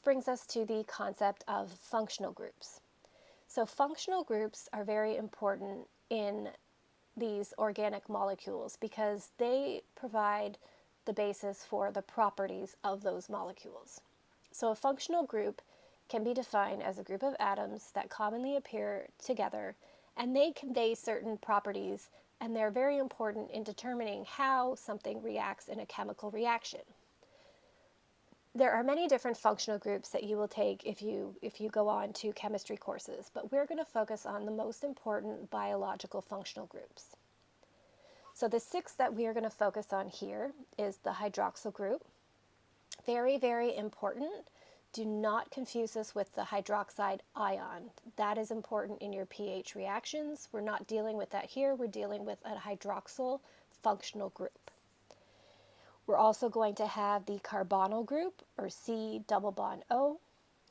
brings us to the concept of functional groups. So functional groups are very important in these organic molecules because they provide the basis for the properties of those molecules. So a functional group can be defined as a group of atoms that commonly appear together, and they convey certain properties, and they're very important in determining how something reacts in a chemical reaction. There are many different functional groups that you will take if you go on to chemistry courses, but we're going to focus on the most important biological functional groups. So the six that we are going to focus on here is the hydroxyl group. Very, very important. Do not confuse this with the hydroxide ion. That is important in your pH reactions. We're not dealing with that here. We're dealing with a hydroxyl functional group. We're also going to have the carbonyl group, or C double bond O,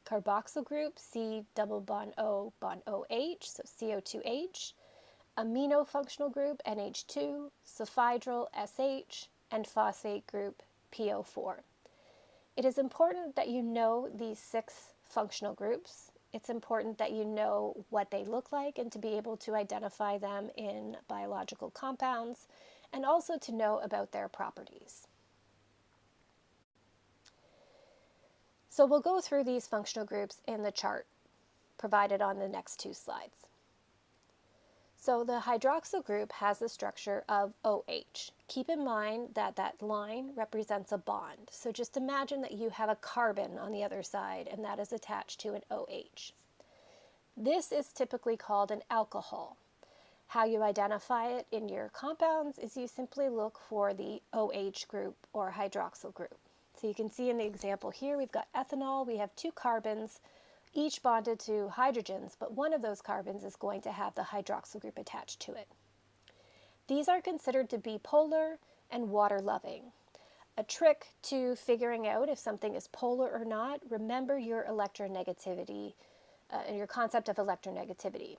carboxyl group, C double bond O bond OH, so CO2H, amino functional group, NH2, sulfhydryl, SH, and phosphate group, PO4. It is important that you know these six functional groups. It's important that you know what they look like and to be able to identify them in biological compounds, and also to know about their properties. So we'll go through these functional groups in the chart provided on the next two slides. So the hydroxyl group has the structure of OH. Keep in mind that that line represents a bond. So just imagine that you have a carbon on the other side, and that is attached to an OH. This is typically called an alcohol. How you identify it in your compounds is you simply look for the OH group or hydroxyl group. So you can see in the example here, we've got ethanol. We have two carbons, each bonded to hydrogens, but one of those carbons is going to have the hydroxyl group attached to it. These are considered to be polar and water-loving. A trick to figuring out if something is polar or not, remember your electronegativity and your concept of electronegativity.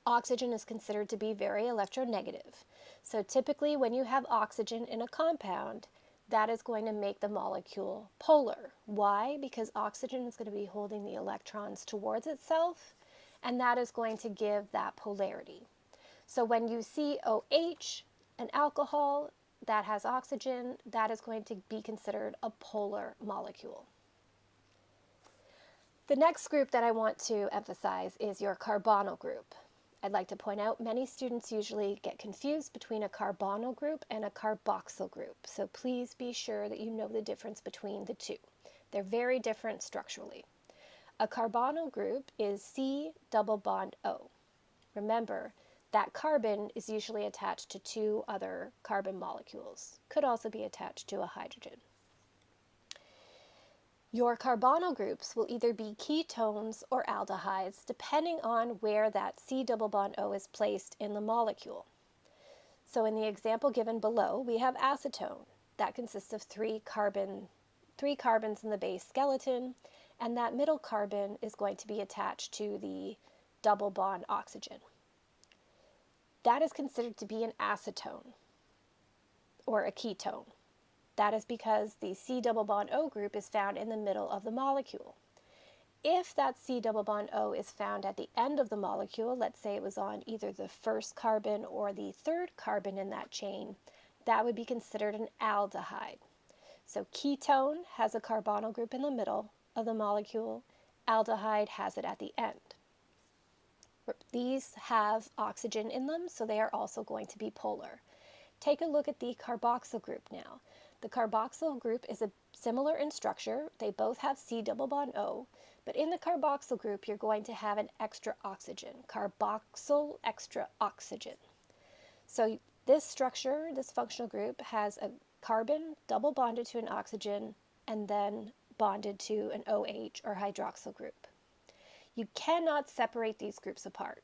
Oxygen is considered to be very electronegative. So typically when you have oxygen in a compound, that is going to make the molecule polar. Why? Because oxygen is going to be holding the electrons towards itself, and that is going to give that polarity. So when you see OH, an alcohol that has oxygen, that is going to be considered a polar molecule. The next group that I want to emphasize is your carbonyl group. I'd like to point out many students usually get confused between a carbonyl group and a carboxyl group. So please be sure that you know the difference between the two. They're very different structurally. A carbonyl group is C double bond O. Remember, that carbon is usually attached to two other carbon molecules. Could also be attached to a hydrogen. Your carbonyl groups will either be ketones or aldehydes depending on where that C double bond O is placed in the molecule. So in the example given below, we have acetone. That consists of three carbons in the base skeleton, and that middle carbon is going to be attached to the double bond oxygen. That is considered to be an acetone or a ketone. That is because the C double bond O group is found in the middle of the molecule. If that C double bond O is found at the end of the molecule, let's say it was on either the first carbon or the third carbon in that chain, that would be considered an aldehyde. So ketone has a carbonyl group in the middle of the molecule, aldehyde has it at the end. These have oxygen in them, so they are also going to be polar. Take a look at the carboxyl group now. The carboxyl group is similar in structure. They both have C double bond O, but in the carboxyl group, you're going to have an extra oxygen, carboxyl extra oxygen. So this structure, this functional group, has a carbon double bonded to an oxygen and then bonded to an OH or hydroxyl group. You cannot separate these groups apart.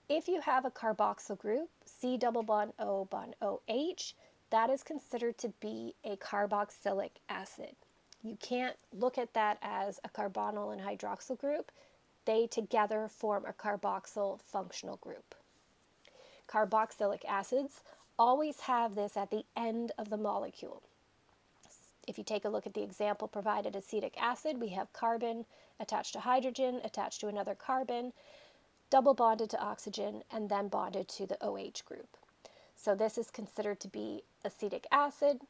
If you have a carboxyl group, C double bond OH, that is considered to be a carboxylic acid. You can't look at that as a carbonyl and hydroxyl group. They together form a carboxyl functional group. Carboxylic acids always have this at the end of the molecule. If you take a look at the example provided, acetic acid, we have carbon attached to hydrogen, attached to another carbon, double bonded to oxygen, and then bonded to the OH group. So this is considered to be acetic acid.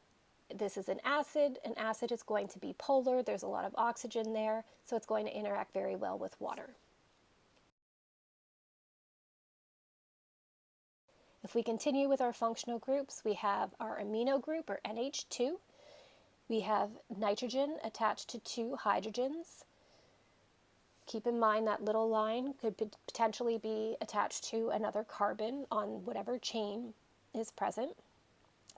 This is an acid. An acid is going to be polar. There's a lot of oxygen there, so it's going to interact very well with water. If we continue with our functional groups, we have our amino group, or NH2. We have nitrogen attached to 2 hydrogens. Keep in mind that little line could potentially be attached to another carbon on whatever chain is present.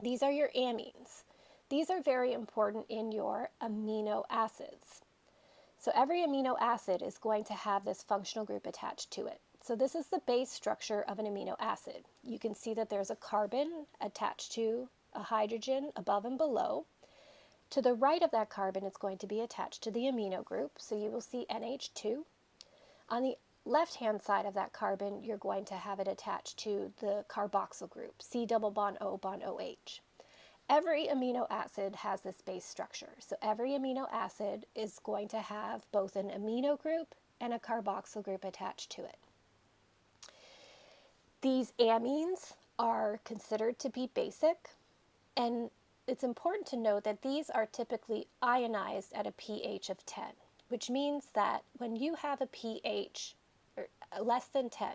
These are your amines. These are very important in your amino acids. So every amino acid is going to have this functional group attached to it. So this is the base structure of an amino acid. You can see that there's a carbon attached to a hydrogen above and below. To the right of that carbon, it's going to be attached to the amino group, so you will see NH2. On the left-hand side of that carbon, you're going to have it attached to the carboxyl group, C double bond O bond OH. Every amino acid has this base structure, so every amino acid is going to have both an amino group and a carboxyl group attached to it. These amines are considered to be basic, and it's important to note that these are typically ionized at a pH of 10, which means that when you have a pH less than 10,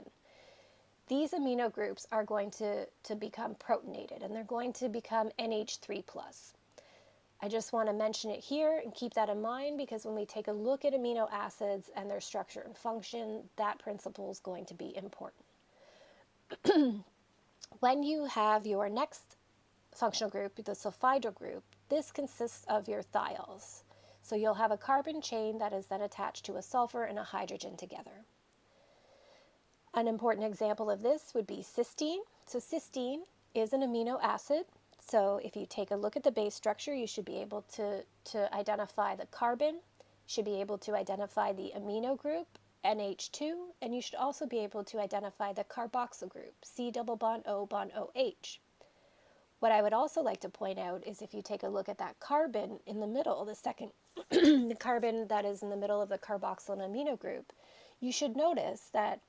these amino groups are going to become protonated, and they're going to become NH3+. I just want to mention it here and keep that in mind, because when we take a look at amino acids and their structure and function, that principle is going to be important. When you have your next functional group, the sulfhydryl group, this consists of your thiols. So you'll have a carbon chain that is then attached to a sulfur and a hydrogen together. An important example of this would be cysteine. So cysteine is an amino acid. So if you take a look at the base structure, you should be able to identify the carbon, you should be able to identify the amino group, NH2, and you should also be able to identify the carboxyl group, C double bond O bond OH. What I would also like to point out is if you take a look at that carbon in the middle, the second, the carbon that is in the middle of the carboxyl and amino group, you should notice that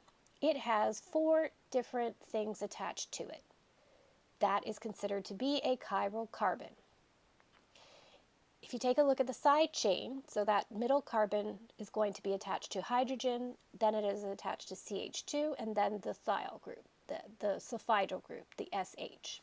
it has 4 different things attached to it. That is considered to be a chiral carbon. If you take a look at the side chain, so that middle carbon is going to be attached to hydrogen, then it is attached to CH2, and then the thiol group, the sulfhydryl group, the SH.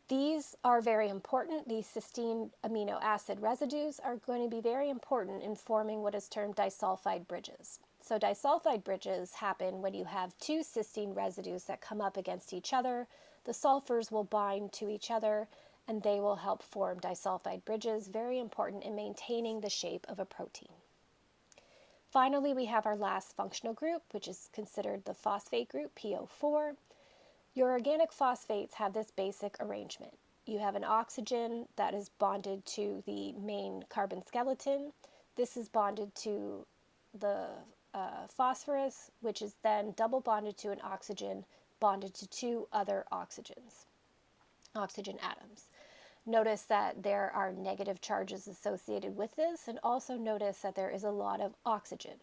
These are very important. These cysteine amino acid residues are going to be very important in forming what is termed disulfide bridges. So disulfide bridges happen when you have 2 cysteine residues that come up against each other. The sulfurs will bind to each other, and they will help form disulfide bridges, very important in maintaining the shape of a protein. Finally, we have our last functional group, which is considered the phosphate group, PO4. Your organic phosphates have this basic arrangement. You have an oxygen that is bonded to the main carbon skeleton. This is bonded to the phosphorus, which is then double bonded to an oxygen, bonded to 2 other oxygen atoms. Notice that there are negative charges associated with this, and also notice that there is a lot of oxygen.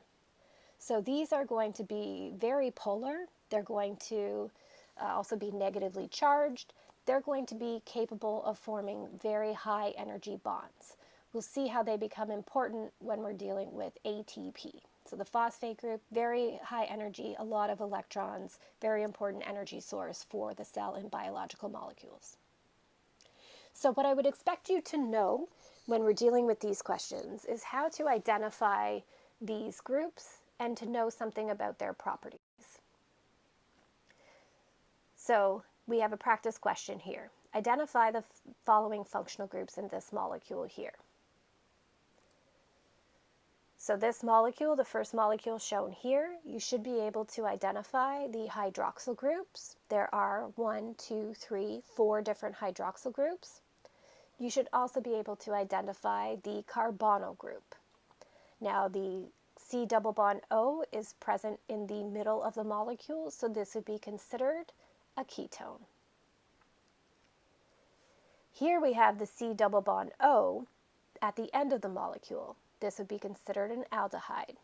So these are going to be very polar. They're going to also be negatively charged. They're going to be capable of forming very high energy bonds. We'll see how they become important when we're dealing with ATP. So the phosphate group, very high energy, a lot of electrons, very important energy source for the cell and biological molecules. So what I would expect you to know when we're dealing with these questions is how to identify these groups and to know something about their properties. So we have a practice question here. Identify the following functional groups in this molecule here. So this molecule, the first molecule shown here, you should be able to identify the hydroxyl groups. There are 1, 2, 3, 4 different hydroxyl groups. You should also be able to identify the carbonyl group. Now the C double bond O is present in the middle of the molecule, so this would be considered a ketone. Here we have the C double bond O at the end of the molecule. This would be considered an aldehyde.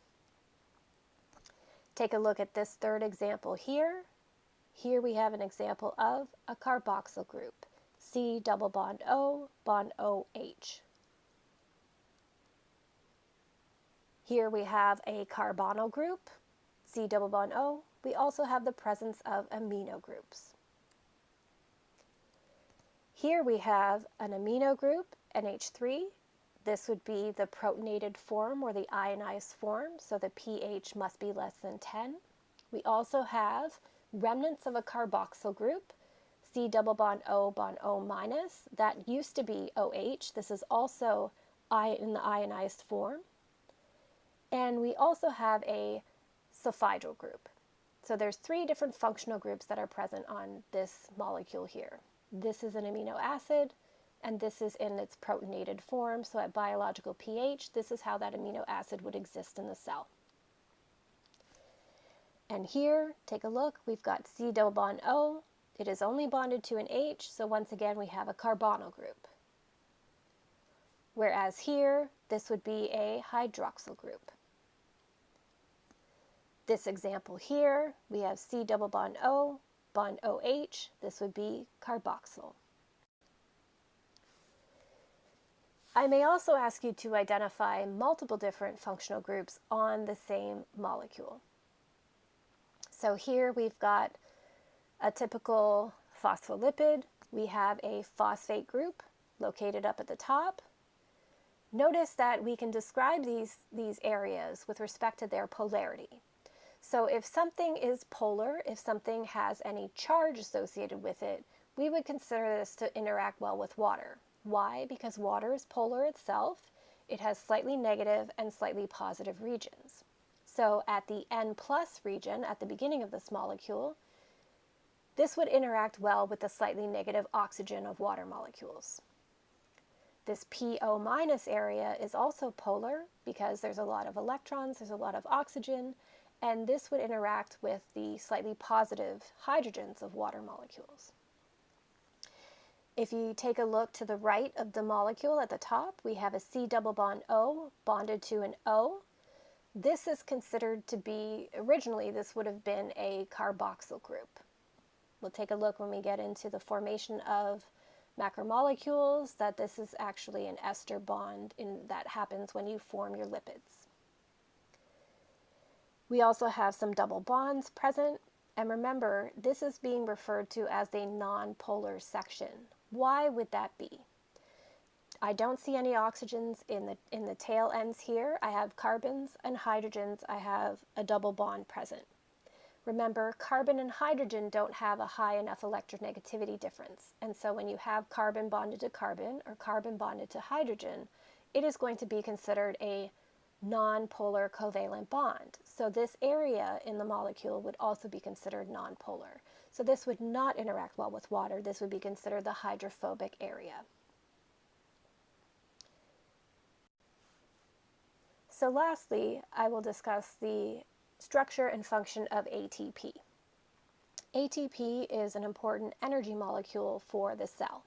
Take a look at this third example here. Here we have an example of a carboxyl group, C double bond OH. Here we have a carbonyl group, C double bond O. We also have the presence of amino groups. Here we have an amino group, NH3. This would be the protonated form or the ionized form, so the pH must be less than 10. We also have remnants of a carboxyl group, C double bond O minus. That used to be OH. This is also in the ionized form. And we also have a sulfhydryl group. So there's 3 different functional groups that are present on this molecule here. This is an amino acid, and this is in its protonated form. So at biological pH, this is how that amino acid would exist in the cell. And here, take a look, we've got C double bond O. It is only bonded to an H, so once again we have a carbonyl group. Whereas here, this would be a hydroxyl group. This example here, we have C double bond OH. This would be carboxyl. I may also ask you to identify multiple different functional groups on the same molecule. So here we've got a typical phospholipid. We have a phosphate group located up at the top. Notice that we can describe these areas with respect to their polarity. So if something is polar, if something has any charge associated with it, we would consider this to interact well with water. Why? Because water is polar itself. It has slightly negative and slightly positive regions. So at the N+ region, at the beginning of this molecule, this would interact well with the slightly negative oxygen of water molecules. This PO- area is also polar because there's a lot of electrons, there's a lot of oxygen, and this would interact with the slightly positive hydrogens of water molecules. If you take a look to the right of the molecule at the top, we have a C double bond O bonded to an O. This is considered to be, originally this would have been a carboxyl group. We'll take a look when we get into the formation of macromolecules that this is actually an ester bond that happens when you form your lipids. We also have some double bonds present, and remember, this is being referred to as a non-polar section. Why would that be? I don't see any oxygens in the tail ends here. I have carbons and hydrogens. I have a double bond present. Remember, carbon and hydrogen don't have a high enough electronegativity difference, and so when you have carbon bonded to carbon or carbon bonded to hydrogen, it is going to be considered a non-polar covalent bond. So this area in the molecule would also be considered non-polar. So this would not interact well with water. This would be considered the hydrophobic area. So lastly, I will discuss the structure and function of ATP. ATP is an important energy molecule for the cell.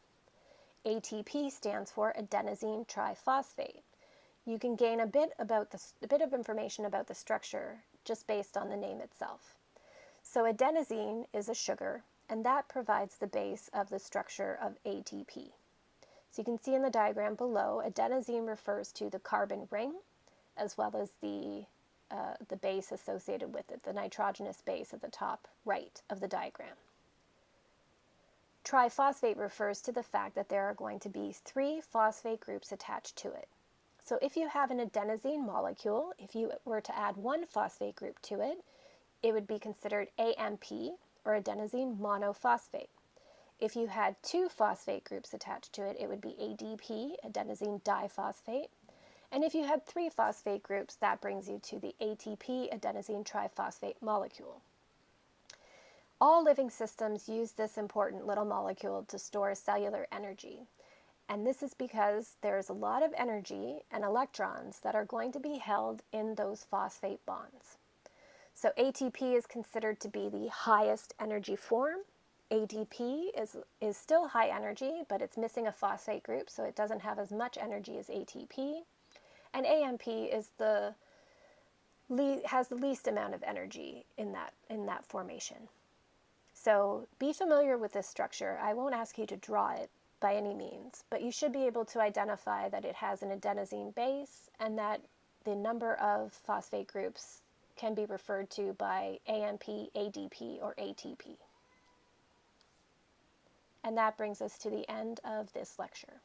ATP stands for adenosine triphosphate. You can gain a bit of information about the structure just based on the name itself. So adenosine is a sugar, and that provides the base of the structure of ATP. So you can see in the diagram below, adenosine refers to the carbon ring, as well as the base associated with it, the nitrogenous base at the top right of the diagram. Triphosphate refers to the fact that there are going to be 3 phosphate groups attached to it. So if you have an adenosine molecule, if you were to add 1 phosphate group to it, it would be considered AMP, or adenosine monophosphate. If you had 2 phosphate groups attached to it, it would be ADP, adenosine diphosphate. And if you had 3 phosphate groups, that brings you to the ATP, adenosine triphosphate molecule. All living systems use this important little molecule to store cellular energy. And this is because there's a lot of energy and electrons that are going to be held in those phosphate bonds. So ATP is considered to be the highest energy form, ADP is still high energy, but it's missing a phosphate group, so it doesn't have as much energy as ATP. And AMP is has the least amount of energy in that formation. So be familiar with this structure. I won't ask you to draw it by any means, but you should be able to identify that it has an adenosine base and that the number of phosphate groups can be referred to by AMP, ADP, or ATP. And that brings us to the end of this lecture.